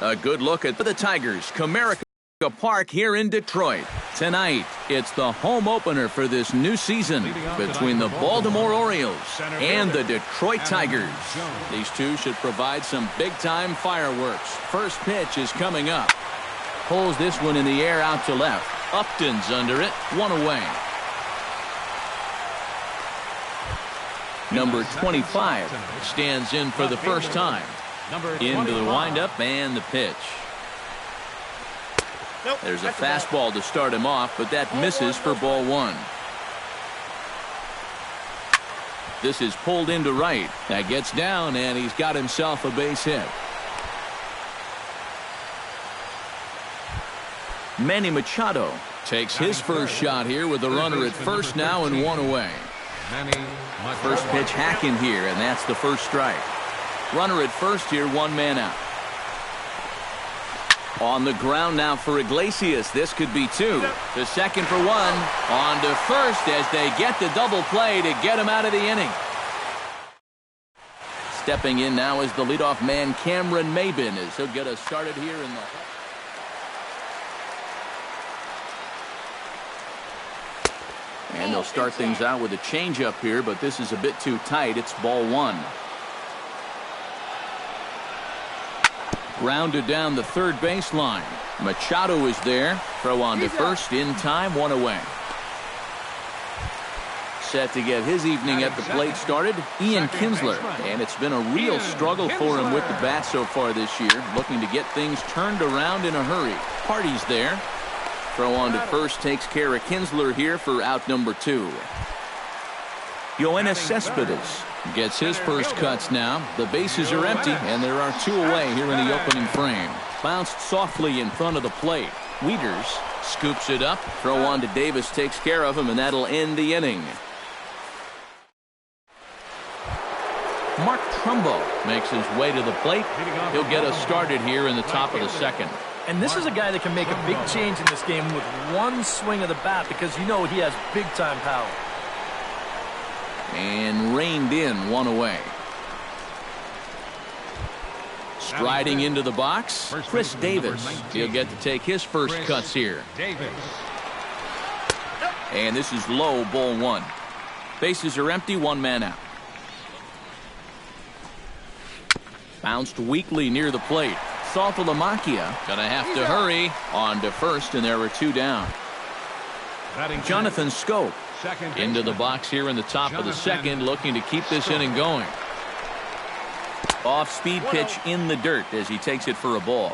A good look at the Tigers, Comerica Park here in Detroit. Tonight, it's the home opener for this new season between the Baltimore Orioles and the Detroit Tigers. These two should provide some big-time fireworks. First pitch is coming up. Pulls this one in the air out to left. Upton's under it, 1 away. Number 25 stands in for the first time. Into the windup and the pitch. There's a fastball to start him off, but that misses for ball 1. This is pulled into right. That gets down, and he's got himself a base hit. Manny Machado takes his first shot here with the runner at first now and 1 away. First pitch hacking here, and that's the first strike. Runner at first here, 1 man out. On the ground now for Iglesias. This could be 2. To second for 1. On to first as they get the double play to get him out of the inning. Stepping in now is the leadoff man, Cameron Maybin, as he'll get us started here in the... And they'll start things out with a changeup here, but this is a bit too tight. It's ball 1. Grounded down the third baseline. Machado is there. Throw on to first in time, 1 away. Set to get his evening at the plate started, Ian Kinsler. And it's been a real struggle for him with the bat so far this year. Looking to get things turned around in a hurry. Hardy's there. Throw on to first takes care of Kinsler here for out number 2. Yoenis Cespedes gets his first cuts now. The bases are empty, and there are 2 away here in the opening frame. Bounced softly in front of the plate. Wieters scoops it up. Throw on to Davis takes care of him, and that'll end the inning. Mark Trumbo makes his way to the plate. He'll get us started here in the top of the second. And this is a guy that can make a big change in this game with 1 swing of the bat, because you know he has big-time power. And reined in, 1 away. Striding into the box, Chris Davis. He'll get to take his first cuts here. And this is low, ball 1. Bases are empty, 1 man out. Bounced weakly near the plate. Saltalamacchia gonna have to hurry. On to first, and there were 2 down. Jonathan Scope into the box here in the top of the second, looking to keep this inning going. Off-speed pitch in the dirt as he takes it for a ball.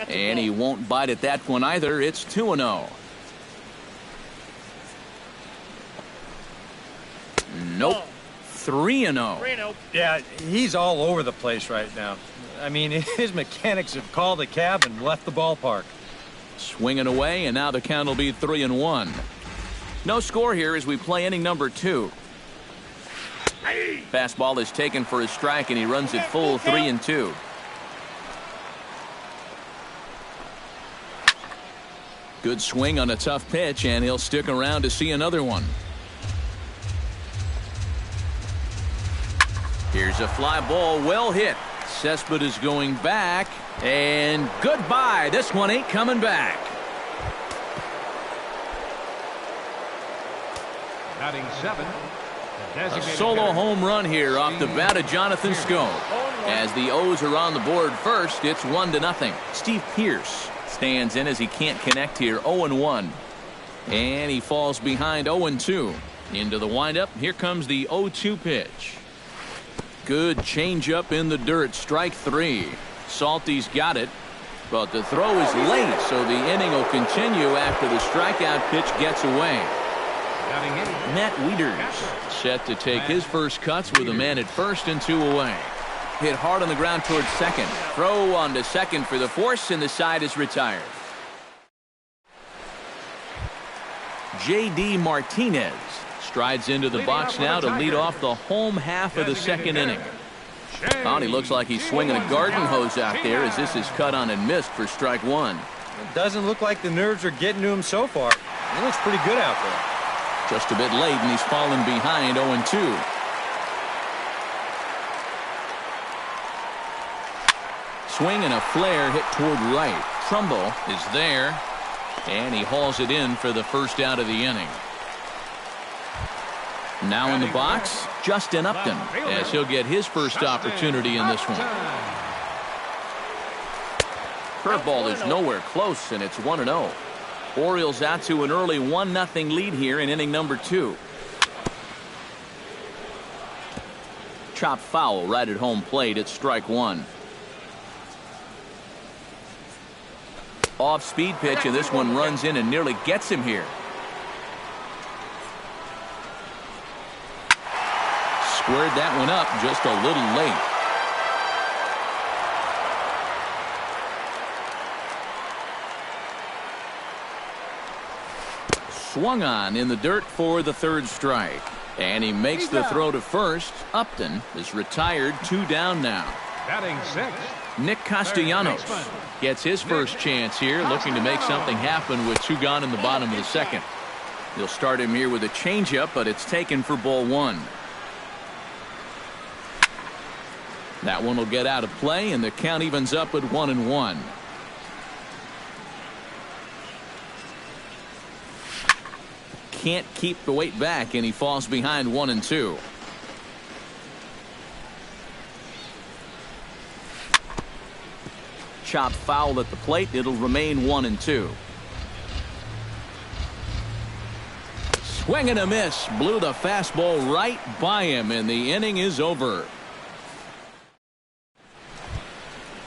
And he won't bite at that one either. It's 2-0. Nope. 3-0. Yeah, he's all over the place right now. I mean, his mechanics have called a cab and left the ballpark. Swinging away, and now the count will be 3-1. No score here as we play inning number 2. Fastball is taken for a strike, and he runs it full, 3-2. Good swing on a tough pitch, and he'll stick around to see another one. Here's a fly ball, well hit. Cespedes going back, and goodbye. This one ain't coming back. Batting 7. A solo home run here off the bat of Jonathan Scope. As the O's are on the board first, it's 1-0. Steve Pearce stands in as he can't connect here, 0-1. And he falls behind 0-2. Into the windup, here comes the 0-2 pitch. Good changeup in the dirt, strike 3. Salty's got it, but the throw is late, so the inning will continue after the strikeout pitch gets away. Matt Wieters set to take his first cuts with a man at first and 2 away. Hit hard on the ground towards second. Throw on to second for the force, and the side is retired. J.D. Martinez strides into the box now to lead off the home half of the second inning. Oh, he looks like he's swinging a garden hose out there as this is cut on and missed for strike 1. It doesn't look like the nerves are getting to him so far. He looks pretty good out there. Just a bit late, and he's fallen behind 0-2. swing and a flare hit toward right. Trumbo is there, and he hauls it in for the first out of the inning. Now in the box, Justin Upton, as he'll get his first opportunity in this one. Curveball is nowhere close, and it's 1-0. Orioles out to an early 1-0 lead here in inning number 2. Chop foul right at home plate. It's strike 1. Off speed pitch, and this one runs in and nearly gets him here. Squared that one up just a little late. Swung on in the dirt for the third strike. And he makes the throw to first. Upton is retired, 2 down now. Batting 6. Nick Castellanos gets his first chance here, looking to make something happen with 2 gone in the bottom of the second. He'll start him here with a changeup, but it's taken for ball 1. That one will get out of play, and the count evens up at 1-1. Can't keep the weight back, and he falls behind 1-2. Chop foul at the plate. It'll remain 1-2. Swing and a miss. Blew the fastball right by him, and the inning is over.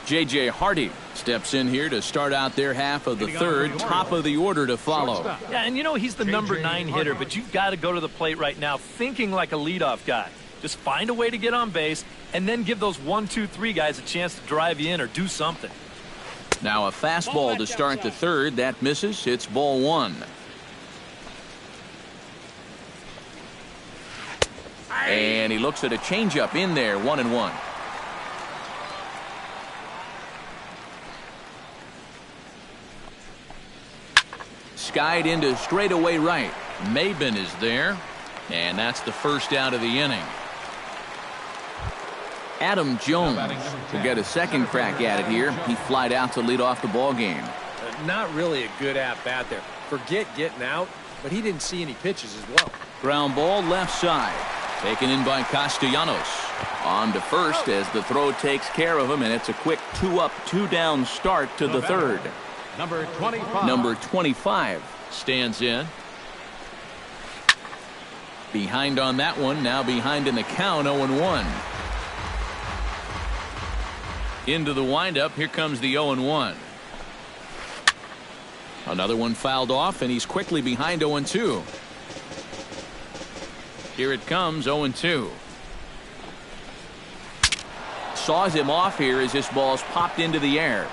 J.J. Hardy steps in here to start out their half of the third. Top of the order to follow. Yeah, and you know he's the number 9 hitter, but you've got to go to the plate right now thinking like a leadoff guy. Just find a way to get on base and then give those 1, 2, 3 guys a chance to drive you in or do something. Now a fastball to start the third. That misses. It's ball 1. And he looks at a changeup in there. 1-1. Skied into straightaway right. Maben is there, and that's the first out of the inning. Adam Jones will get a second crack at it here. He flied out to lead off the ball game. Not really a good at-bat there. Forget getting out, but he didn't see any pitches as well. Ground ball left side. Taken in by Castellanos. On to first as the throw takes care of him, and it's a quick 2-up, 2-down start to the third. Number 25. Number 25 stands in. Behind on that one. Now behind in the count. 0-1. Into the windup. Here comes the 0-1. Another one fouled off, and he's quickly behind 0-2. Here it comes. 0-2. Saws him off here as this ball's popped into the air.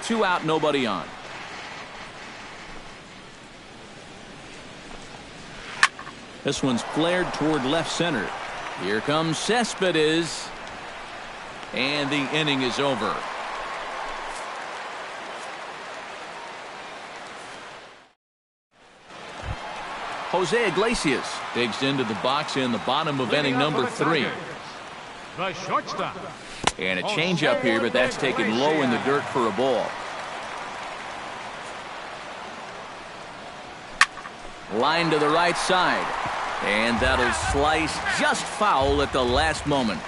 2 out, nobody on. This one's flared toward left center. Here comes Cespedes. And the inning is over. Jose Iglesias digs into the box in the bottom of inning number 3. The shortstop. And a changeup here, but that's taken low in the dirt for a ball. Line to the right side. And that'll slice just foul at the last moment.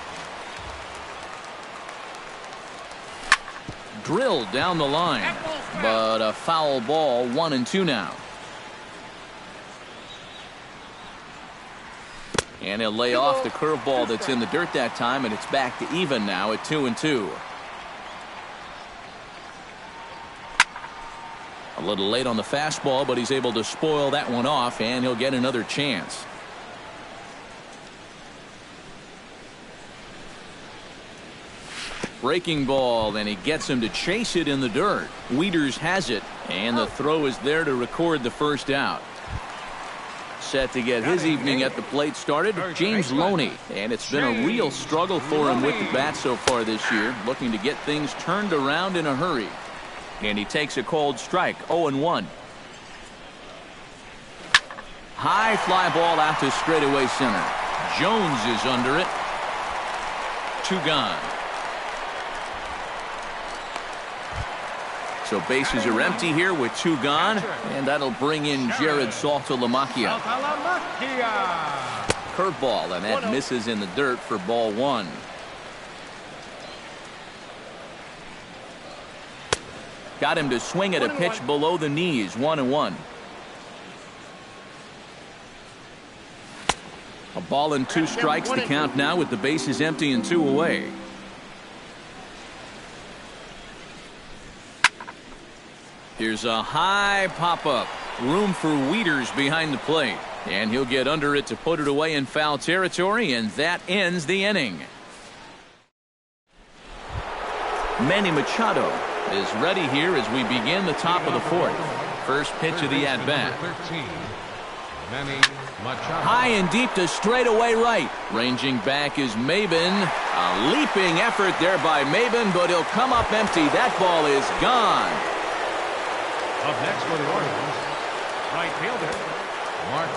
Drilled down the line. But a foul ball. 1-2 now. And he'll lay off the curveball that's in the dirt that time, and it's back to even now at 2-2. A little late on the fastball, but he's able to spoil that one off, and he'll get another chance. Breaking ball, and he gets him to chase it in the dirt. Wieters has it, and the throw is there to record the first out. Set to get his evening at the plate started, James Loney. And it's been a real struggle for him with the bat so far this year, looking to get things turned around in a hurry. And he takes a cold strike. 0-1. High fly ball out to straightaway center. Jones is under it. 2 gone. So bases are empty here with 2 gone, and that'll bring in Jared Saltalamacchia. Curveball, and that misses in the dirt for ball 1. Got him to swing at a pitch below the knees, 1-1. A ball and 2 strikes to count now with the bases empty and 2 away. Here's a high pop-up. Room for Wieters behind the plate. And he'll get under it to put it away in foul territory, and that ends the inning. Manny Machado is ready here as we begin the top of the 4th. First pitch of the at-bat. High and deep to straightaway right. Ranging back is Maben. A leaping effort there by Maben, but he'll come up empty. That ball is gone. Up next for the Orioles, right fielder, Mark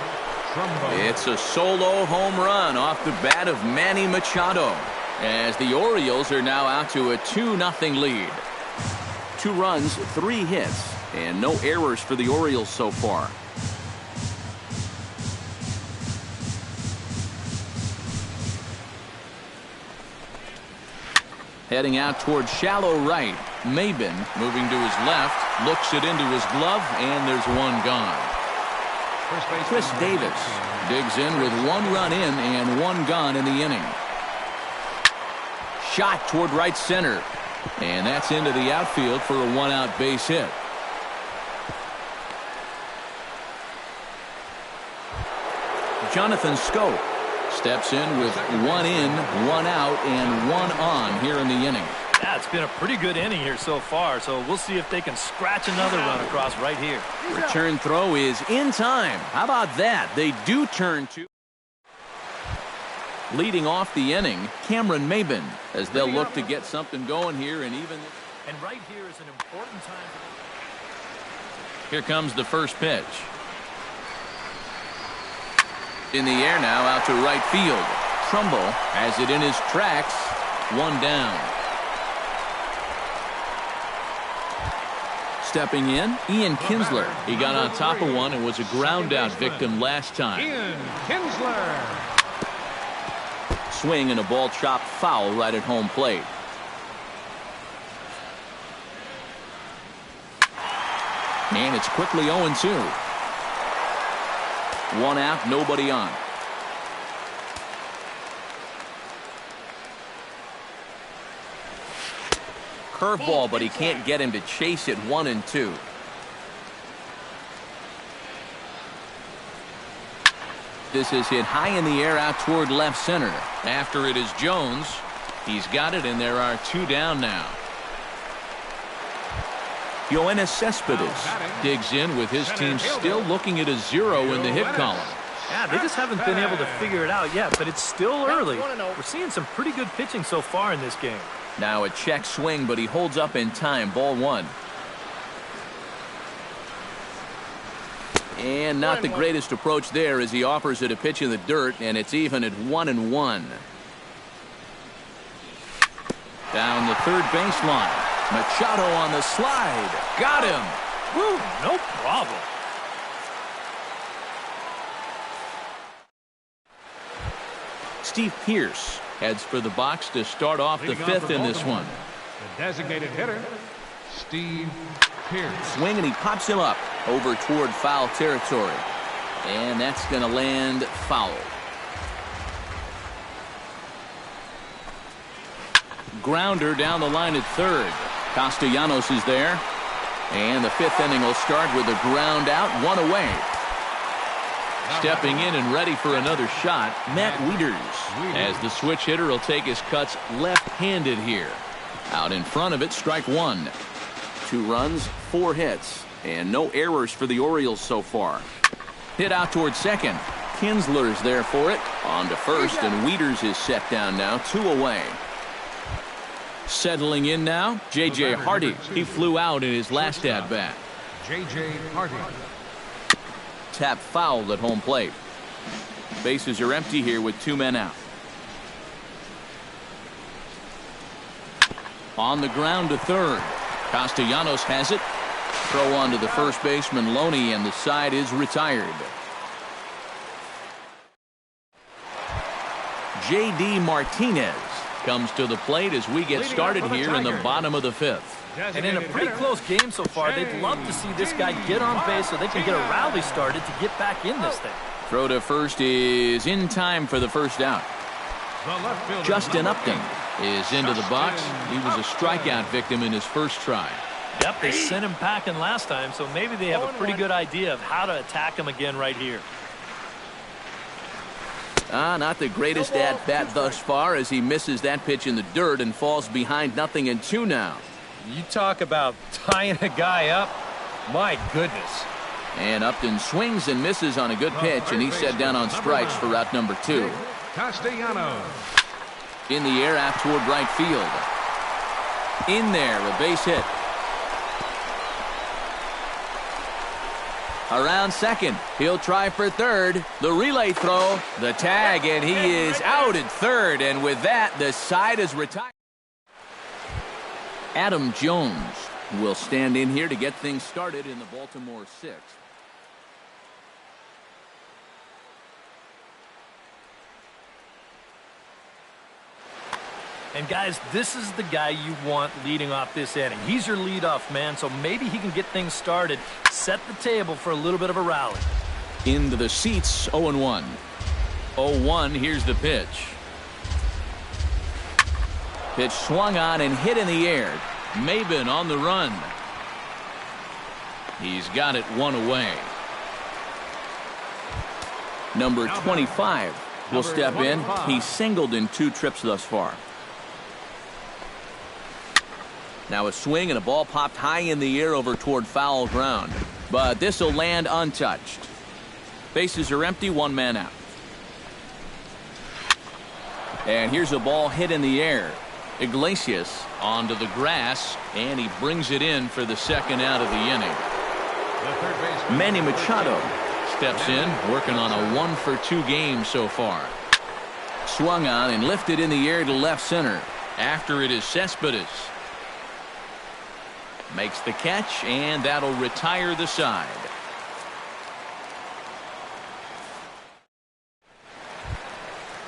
Trumbo. It's a solo home run off the bat of Manny Machado, as the Orioles are now out to a 2-0 lead. 2 runs, 3 hits, and no errors for the Orioles so far. Heading out towards shallow right. Maben moving to his left, looks it into his glove, and there's 1 gone. Chris Davis digs in with 1 run in and 1 gone in the inning. Shot toward right center, and that's into the outfield for a 1-out base hit. Jonathan Schoop steps in with 1 in, 1 out, and 1 on here in the inning. Yeah, it's been a pretty good inning here so far, so we'll see if they can scratch another run across right here. Return throw is in time. How about that? They do turn to. Leading off the inning, Cameron Maben, as they'll look to get something going here and even. And right here is an important time. Here comes the first pitch. In the air now, out to right field. Trumbo has it in his tracks. 1 down. Stepping in, Ian Kinsler. He got on top of one and was a ground out victim last time. Ian Kinsler. Swing and a ball chopped foul right at home plate. And it's quickly 0-2. 1 out, nobody on. Curveball, but he can't get him to chase it. 1-2. This is hit high in the air out toward left center. After it is Jones. He's got it, and there are 2 down now. Yoenis Cespedes digs in with his team still looking at a 0 in the hit column. Yeah, they just haven't been able to figure it out yet, but it's still early. We're seeing some pretty good pitching so far in this game. Now a check swing, but he holds up in time. Ball 1. And not the greatest approach there as he offers it a pitch in the dirt, and it's even at 1-1. Down the third baseline. Machado on the slide. Got him. Woo, no problem. Steve Pearce heads for the box to start off the 5th in this one. The designated hitter, Steve Pearce. Swing, and he pops him up over toward foul territory. And that's going to land foul. Grounder down the line at third. Castellanos is there. And the 5th inning will start with a ground out, 1 away. Stepping in and ready for another shot, Matt Wieters, as the switch hitter will take his cuts left-handed here. Out in front of it, strike 1. 2 runs, 4 hits, and no errors for the Orioles so far. Hit out towards second. Kinsler's there for it. On to first, and Wieters is set down now, 2 away. Settling in now, J.J. Hardy. He flew out in his last at-bat. J.J. Hardy. Tap fouled at home plate. Bases are empty here with 2 men out. On the ground to third. Castellanos has it. Throw on to the first baseman, Loney, and the side is retired. J.D. Martinez comes to the plate as we get started here in the bottom of the fifth. And in a pretty close game so far, they'd love to see this guy get on base so they can get a rally started to get back in this thing. Throw to first is in time for the first out. Justin Upton is into the box. He was a strikeout victim in his first try. Yep, they sent him packing last time, so maybe they have a pretty good idea of how to attack him again right here. Not the greatest at-bat thus far as he misses that pitch in the dirt and falls behind 0-2 now. You talk about tying a guy up. My goodness. And Upton swings and misses on a good pitch, and he's set down on strikes for route number 2. Castellanos. In the air out toward right field. In there, a base hit. Around second, he'll try for third. The relay throw, the tag, and he is out at third. And with that, the side is retired. Adam Jones will stand in here to get things started in the Baltimore 6th. And guys, this is the guy you want leading off this inning. He's your leadoff man, so maybe he can get things started, set the table for a little bit of a rally. Into the seats, 0-1. 0-1, here's the pitch. Pitch swung on and hit in the air. Maben on the run. He's got it one away. Number 25 will step in. He's singled in 2 trips thus far. Now a swing and a ball popped high in the air over toward foul ground. But this will land untouched. Bases are empty, 1 man out. And here's a ball hit in the air. Iglesias onto the grass, and he brings it in for the second out of the inning. Manny Machado steps in, working on a 1-for-2 game so far. Swung on and lifted in the air to left center. After it is Cespedes. Makes the catch, and that'll retire the side.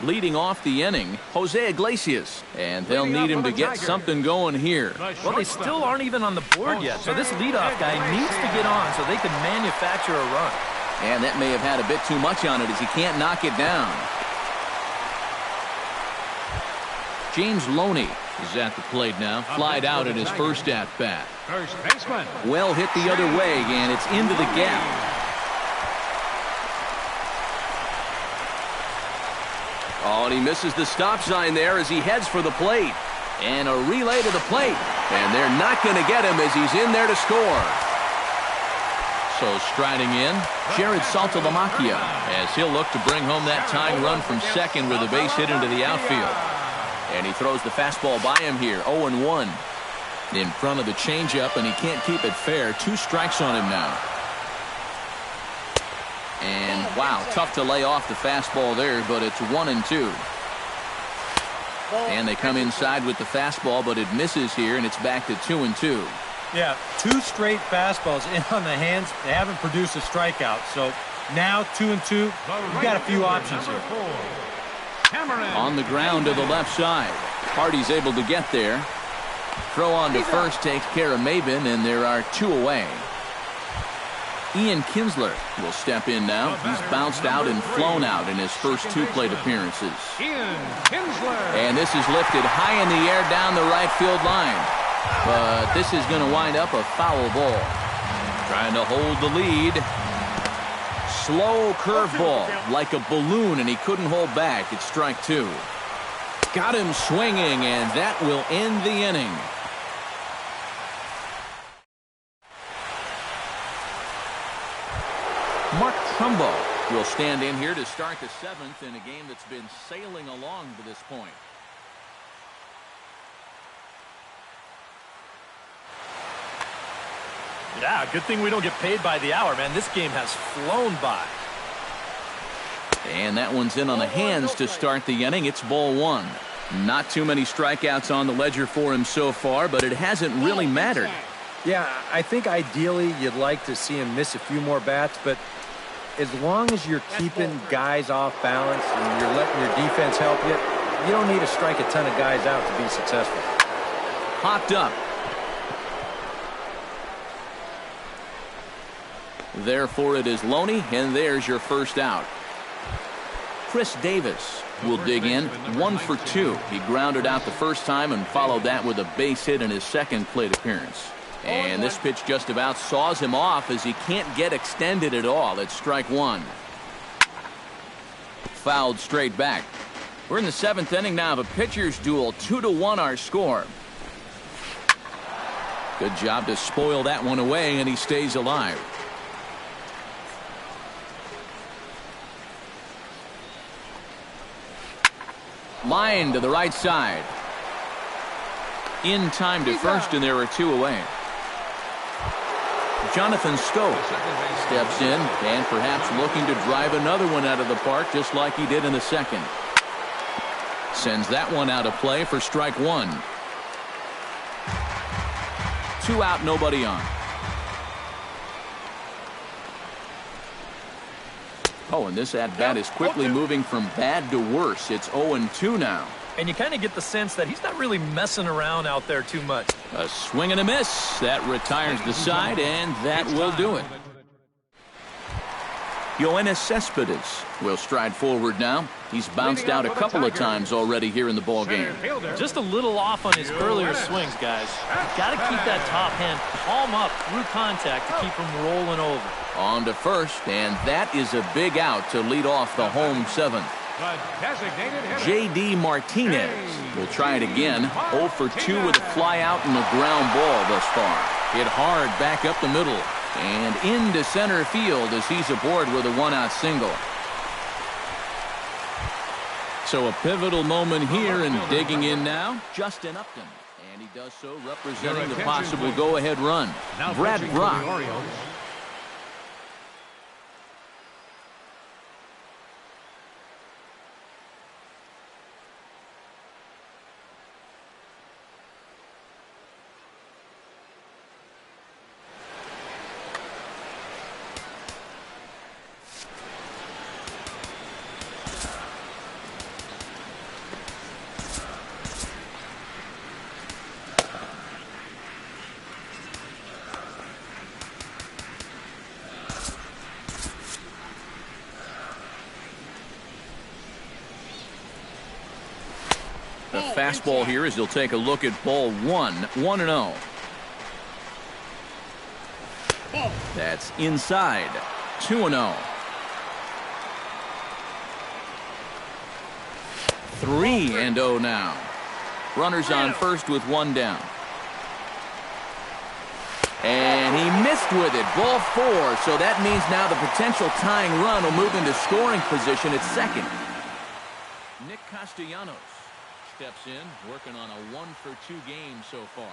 Leading off the inning, Jose Iglesias, and they'll need him to get something going here. Well, they still aren't even on the board yet, so this leadoff guy needs to get on so they can manufacture a run. And that may have had a bit too much on it as he can't knock it down. James Loney is at the plate now, flied out in his first at-bat. First baseman. Well hit the other way, and it's into the gap. Oh, and he misses the stop sign there as he heads for the plate. And a relay to the plate. And they're not going to get him as he's in there to score. So striding in, Jared Saltalamacchia, as he'll look to bring home that tying run from second with a base hit into the outfield. And he throws the fastball by him here, 0-1. In front of the changeup, and he can't keep it fair. 2 strikes on him now. And wow, tough to lay off the fastball there, but it's 1-2. And they come inside with the fastball, but it misses here, and it's back to 2-2. Yeah, 2 straight fastballs in on the hands. They haven't produced a strikeout. So now 2-2. You've got a few options here. On the ground to the left side. Hardy's able to get there. Throw on to first takes care of Maben, and there are 2 away. Ian Kinsler will step in now. He's bounced out and flown out in his first 2 plate appearances. Ian Kinsler. And this is lifted high in the air down the right field line. But this is going to wind up a foul ball. Trying to hold the lead. Slow curveball like a balloon, and he couldn't hold back. It's strike 2. Got him swinging, and that will end the inning. Mark Trumbo will stand in here to start the 7th in a game that's been sailing along to this point. Yeah, good thing we don't get paid by the hour, man. This game has flown by. And that one's in on the hands to start the inning. It's ball 1. Not too many strikeouts on the ledger for him so far, but it hasn't really mattered. Yeah, I think ideally you'd like to see him miss a few more bats, but as long as you're keeping guys off balance and you're letting your defense help you, you don't need to strike a ton of guys out to be successful. Popped up. Therefore, it is Loney, and there's your first out. Chris Davis will dig in, 1 for 2. He grounded out the first time and followed that with a base hit in his second plate appearance. And this pitch just about saws him off as he can't get extended at all. It's strike one. Fouled straight back. We're in the 7th inning now of a pitcher's duel. 2-1 our score. Good job to spoil that one away, and he stays alive. Line to the right side. In time to first, and there are 2 away. Jonathan Schoop steps in and perhaps looking to drive another one out of the park just like he did in the second. Sends that one out of play for strike one. 2 out, nobody on. Oh, and this at-bat is quickly moving from bad to worse. It's 0-2 now. And you kind of get the sense that he's not really messing around out there too much. A swing and a miss. That retires the side, and that will do it. Yoenis Cespedes will stride forward now. He's bounced out a couple of times already here in the ballgame. Just a little off on his earlier swings, guys. You've got to keep that top hand palm up through contact to keep him rolling over. On to first, and that is a big out to lead off the home 7th. J.D. Martinez will try it again. 0 for 2 with a fly out and a ground ball thus far. Hit hard back up the middle and into center field as he's aboard with a 1-out single. So a pivotal moment here, and digging in now, Justin Upton. And he does so representing the possible go-ahead run. Brad Brock. The fastball here as he'll take a look at ball 1. 1-0. That's inside. 2-0. 3-0 now. Runners on first with 1 down. And he missed with it. Ball 4. So that means now the potential tying run will move into scoring position at second. Nick Castellanos steps in, working on a 1 for 2 game so far.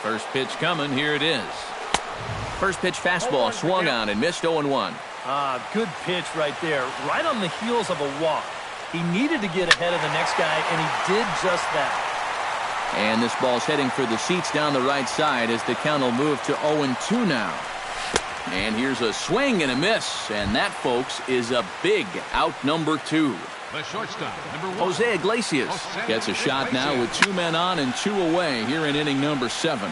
First pitch coming. Here it is. First pitch fastball swung on and missed. 0-1. Good pitch right there. Right on the heels of a walk. He needed to get ahead of the next guy, and he did just that. And this ball's heading for the seats down the right side as the count will move to 0-2 now. And here's a swing and a miss. And that, folks, is a big out number 2. The shortstop, number 1. Jose Iglesias gets a shot now with 2 men on and 2 away here in inning number 7.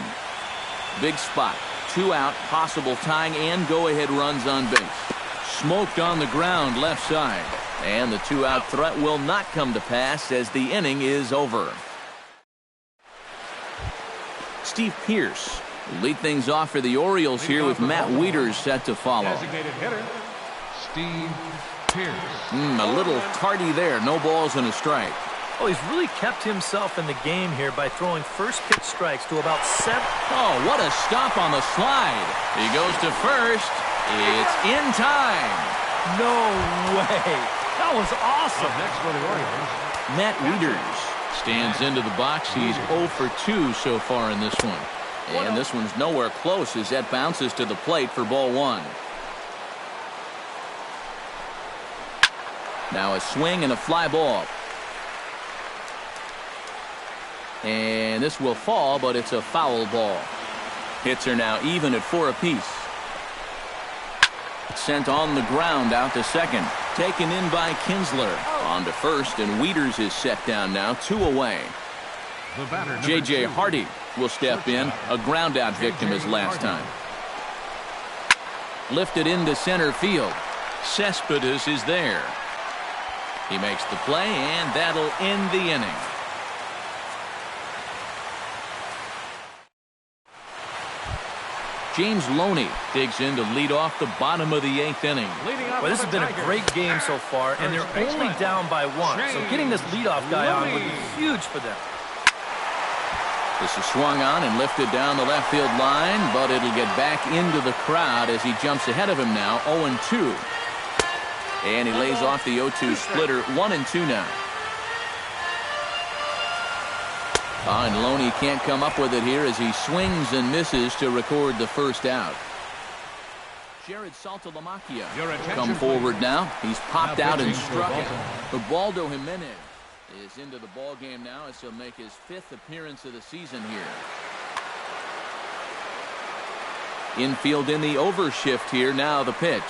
Big spot. 2 out, possible tying and go-ahead runs on base. Smoked on the ground left side. And the 2-out threat will not come to pass as the inning is over. Steve Pearce will lead things off for the Orioles here with Matt Wieters set to follow. Designated hitter, Steve Pearce. A little tardy there. No balls and a strike. Oh, he's really kept himself in the game here by throwing first pitch strikes to about 7. Oh, what a stop on the slide. He goes to first. It's in time. No way. That was awesome. Next for the Orioles, Matt Wieters stands into the box. He's 0 for 2 so far in this one. And this one's nowhere close as that bounces to the plate for ball 1. Now a swing and a fly ball. And this will fall, but it's a foul ball. Hits are now even at 4 apiece. Sent on the ground out to second. Taken in by Kinsler. On to first, and Wieters is set down now, 2 away. J.J. Hardy will step in, a ground out victim as last time. Lifted into center field. Cespedes is there. He makes the play, and that'll end the inning. James Loney digs in to lead off the bottom of the 8th inning. Well, this has been a great game so far, and they're only down by 1. So getting this leadoff guy on would be huge for them. This is swung on and lifted down the left field line, but it'll get back into the crowd as he jumps ahead of him now, 0-2. And he lays off the 0-2 splitter, 1-2 now. And Loney can't come up with it here as he swings and misses to record the first out. Jared Saltalamacchia come forward now. He's popped out and struck it. Ubaldo Jimenez is into the ball game now as he'll make his 5th appearance of the season here. Infield in the overshift here. Now the pitch.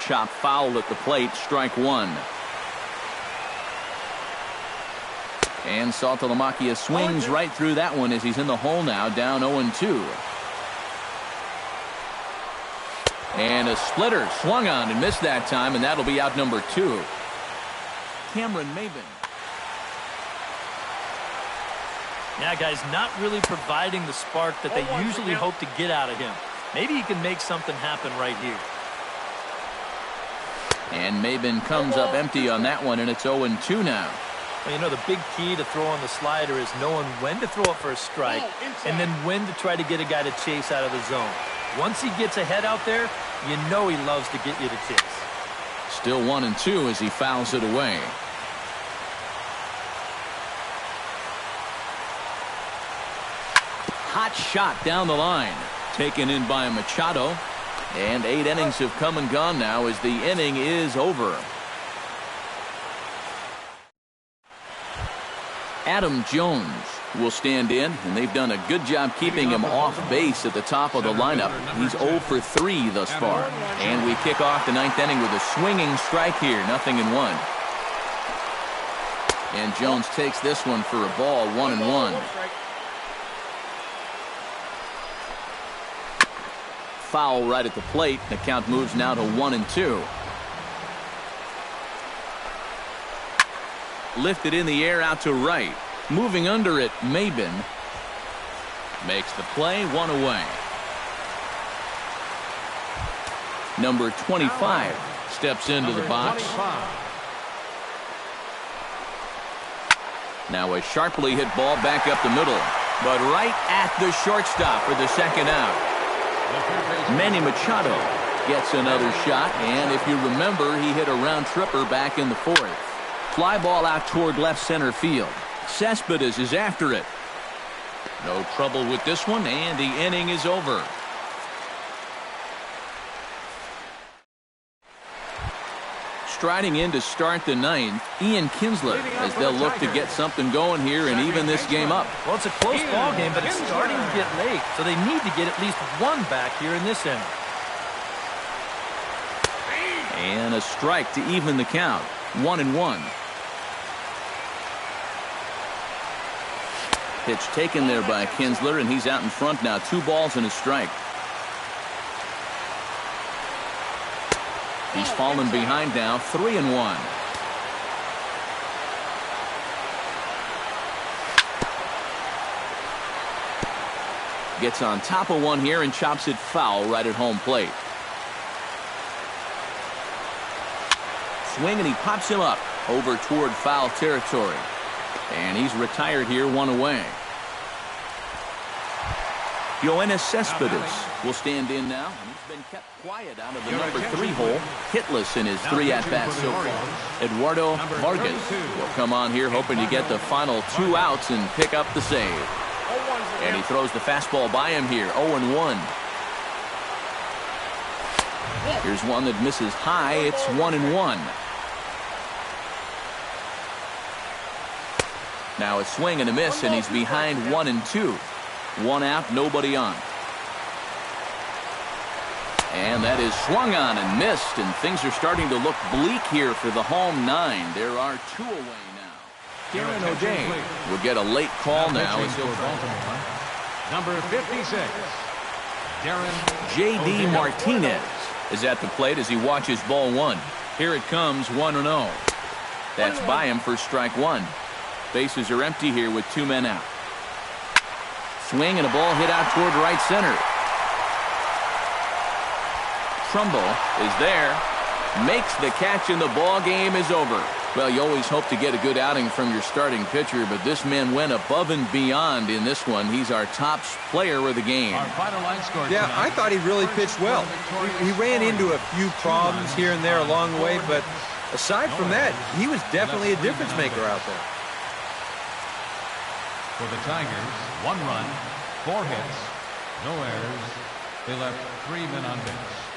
Chop foul at the plate. Strike 1. And Saltalamacchia swings right through that one as he's in the hole now, down 0-2. And a splitter swung on and missed that time, and that'll be out number 2. Cameron Maybin. Yeah, guys, not really providing the spark that they usually hope to get out of him. Maybe he can make something happen right here. And Maybin comes up empty on that one, and it's 0-2 now. Well, you know, the big key to throwing the slider is knowing when to throw it for a strike and then when to try to get a guy to chase out of the zone. Once he gets ahead out there, you know he loves to get you to chase. Still 1-2 as he fouls it away. Hot shot down the line. Taken in by Machado. And 8 innings have come and gone now as the inning is over. Adam Jones will stand in, and they've done a good job keeping him off base at the top of the lineup. He's 0 for 3 thus far. And we kick off the 9th inning with a swinging strike here, 0-1. And Jones takes this one for a ball, 1-1. Foul right at the plate. The count moves now to 1-2. Lifted in the air out to right. Moving under it, Maybin makes the play, 1 away. Number 25 steps into the box. Now a sharply hit ball back up the middle, but right at the shortstop for the second out. Manny Machado gets another shot, and if you remember, he hit a round tripper back in the 4th. Fly ball out toward left center field. Cespedes is after it. No trouble with this one, and the inning is over. Striding in to start the 9th, Ian Kinsler, as they'll look to get something going here and even this game up. Well, it's a close ball game, but it's starting to get late, so they need to get at least 1 back here in this inning. And a strike to even the count, 1-1. Pitch taken there by Kinsler, and he's out in front now. 2 balls and a strike. He's fallen behind now, 3-1. Gets on top of one here and chops it foul right at home plate. Swing, and he pops him up over toward foul territory. And he's retired here, 1 away. Yoenis Cespedes will stand in now. He's been kept quiet out of the number 3 hole. Hitless in his 3 at-bats so far. Eduardo Vargas will come on here hoping to get the final 2 outs and pick up the save. And he throws the fastball by him here, 0-1. Here's one that misses high. It's 1-1. Now a swing and a miss, and he's behind 1-2. One out, nobody on. And that is swung on and missed, and things are starting to look bleak here for the home 9. There are 2 away now. Darren O'Day will get a late call now as he'll Baltimore. Number 56, Darren J.D. O'Day. Martinez is at the plate as he watches ball 1. Here it comes, 1-0. That's by him for strike 1. Bases are empty here with 2 men out. Swing and a ball hit out toward right center. Trumbull is there, makes the catch, and the ball game is over. Well, you always hope to get a good outing from your starting pitcher, but this man went above and beyond in this one. He's our top player of the game. Our final line score Yeah, tonight. I thought he really pitched well. He ran into a few problems here and there along the way, but aside from that, he was definitely a difference maker out there. For the Tigers, 1 run, 4 hits, no errors. They left 3 men on base.